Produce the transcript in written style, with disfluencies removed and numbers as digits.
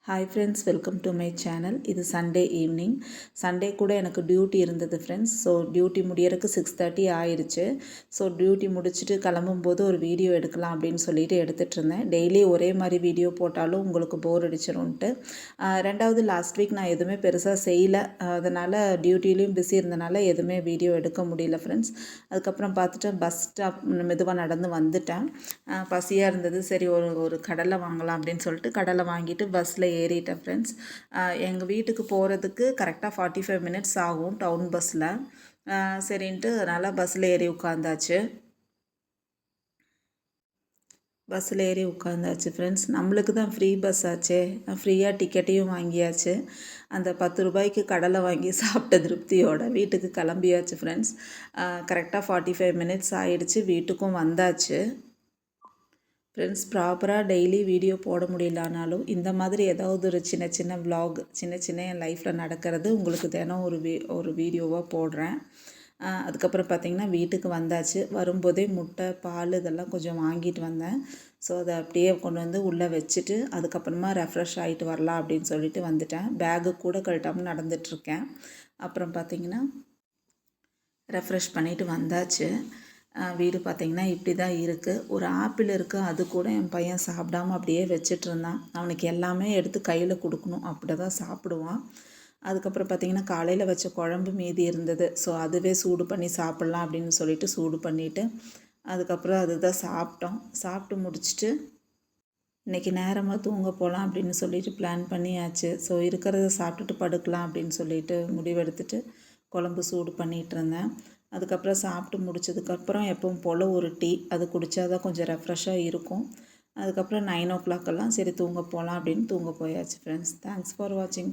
Hi friends, welcome to my channel. இது Sunday evening. Sunday கூட எனக்கு டியூட்டி இருந்தது ஃப்ரெண்ட்ஸ். ஸோ டியூட்டி முடியறதுக்கு 6:30 ஆயிடுச்சு. ஸோ டியூட்டி முடிச்சுட்டு கிளம்பும்போது ஒரு வீடியோ எடுக்கலாம் அப்படின்னு சொல்லிட்டு எடுத்துகிட்டு இருந்தேன். டெய்லி ஒரே மாதிரி வீடியோ போட்டாலும் உங்களுக்கு போர் அடிச்சிடும்ன்ட்டு. ரெண்டாவது லாஸ்ட் வீக் நான் எதுவுமே பெருசாக செய்யலை. அதனால் டியூட்டிலையும் பிஸி இருந்தனால எதுவுமே வீடியோ எடுக்க முடியல ஃப்ரெண்ட்ஸ். அதுக்கப்புறம் பார்த்துட்டு பஸ் ஸ்டாப் மெதுவாக நடந்து வந்துட்டேன். பசியாக இருந்தது. சரி ஒரு கடலை வாங்கலாம் அப்படின்னு சொல்லிட்டு கடலை வாங்கிட்டு பஸ்ஸில் ஏறிட்டேன் ஃப்ரெண்ட்ஸ். எங்கள் வீட்டுக்கு போகிறதுக்கு கரெக்டாக 45 மினிட்ஸ் ஆகும் டவுன் பஸ்ஸில். சரின்ட்டு அதனால் பஸ்ஸில் ஏறி உட்காந்தாச்சு. ஃப்ரெண்ட்ஸ். நம்மளுக்கு தான் ஃப்ரீ பஸ் ஆச்சே, ஃப்ரீயாக டிக்கெட்டையும் வாங்கியாச்சு. அந்த 10 ரூபாய்க்கு கடலை வாங்கி சாப்பிட்ட திருப்தியோட வீட்டுக்கு கிளம்பியாச்சு ஃப்ரெண்ட்ஸ். கரெக்டாக 45 மினிட்ஸ் ஆகிடுச்சு. வீட்டுக்கும் வந்தாச்சு ஃப்ரெண்ட்ஸ். ப்ராப்பராக டெய்லி வீடியோ போட முடியலனாலும் இந்த மாதிரி ஏதாவது ஒரு சின்ன சின்ன விலாக், சின்ன என் லைஃப்பில் நடக்கிறது உங்களுக்கு தினம் ஒரு வீடியோவாக போடுறேன். அதுக்கப்புறம் பார்த்திங்கன்னா வீட்டுக்கு வந்தாச்சு. வரும்போதே முட்டை, பால் இதெல்லாம் கொஞ்சம் வாங்கிட்டு வந்தேன். ஸோ அதை அப்படியே கொண்டு வந்து உள்ளே வச்சுட்டு அதுக்கப்புறமா ரெஃப்ரெஷ் ஆகிட்டு வரலாம் அப்படின்னு சொல்லிட்டு வந்துட்டேன். பேகு கூட கழட்டாமல் நடந்துகிட்ருக்கேன். அப்புறம் பார்த்திங்கன்னா ரெஃப்ரெஷ் பண்ணிவிட்டு வந்தாச்சு. வீடு பார்த்திங்கன்னா இப்படி தான் இருக்குது. ஒரு ஆப்பிள் இருக்குது, அது கூட என் பையன் சாப்பிடாமல் அப்படியே வச்சிட்ருந்தான். அவனுக்கு எல்லாமே எடுத்து கையில் கொடுக்கணும், அப்படி தான் சாப்பிடுவான். அதுக்கப்புறம் பார்த்திங்கன்னா காலையில் வச்ச குழம்பு மீதி இருந்தது. ஸோ அதுவே சூடு பண்ணி சாப்பிட்லாம் அப்படின்னு சொல்லிட்டு சூடு பண்ணிவிட்டு அதுக்கப்புறம் அதுதான் சாப்பிட்டோம். சாப்பிட்டு முடிச்சுட்டு இன்றைக்கி நேரமாக தூங்க போகலாம் அப்படின்னு சொல்லிட்டு பிளான் பண்ணியாச்சு. ஸோ இருக்கிறத சாப்பிட்டுட்டு படுக்கலாம் அப்படின்னு சொல்லிட்டு முடிவெடுத்துட்டு குழம்பு சூடு பண்ணிகிட்டு இருந்தேன். அதுக்கப்புறம் சாப்பிட்டு முடிச்சதுக்கப்புறம் எப்பவும் போல் ஒரு டீ அது குடித்தா தான் கொஞ்சம் ரெஃப்ரெஷ்ஷாக இருக்கும். அதுக்கப்புறம் 9 o'clock சரி தூங்க போகலாம் அப்படின்னு தூங்க போயாச்சு ஃப்ரெண்ட்ஸ். தேங்க்ஸ் ஃபார் வாட்சிங்.